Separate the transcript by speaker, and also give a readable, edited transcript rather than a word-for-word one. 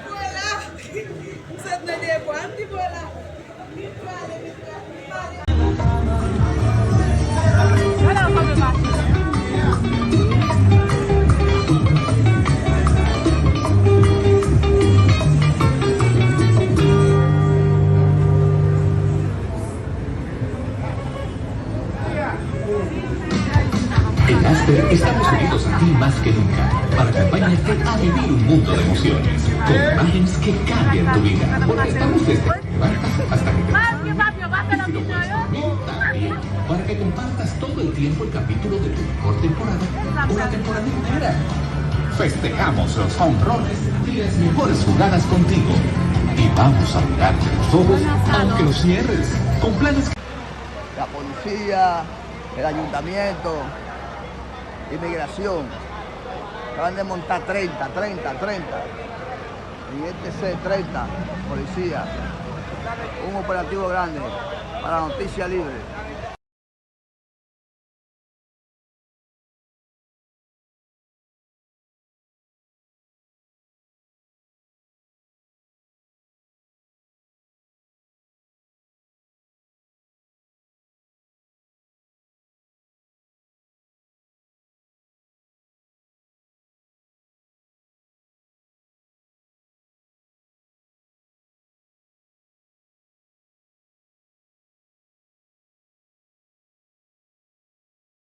Speaker 1: Voilà. Ça te dit quoi, un petit peu là. Voilà, on va le battre.
Speaker 2: En Asper estamos unidos a ti más que nunca para acompañarte a vivir un mundo de emociones con imágenes que cambian tu vida. Porque estamos desde que te levantas hasta que te vas a dormir. Y lo puedes dormir también para que compartas todo el tiempo el capítulo de tu mejor temporada o la temporada entera. Festejamos los home runs y las mejores jugadas contigo. Y vamos a mirarte los ojos aunque los cierres con planes.
Speaker 3: La policía, el ayuntamiento, inmigración, acaban de montar 30, y este 30 policía, un operativo grande para Noticia Libre.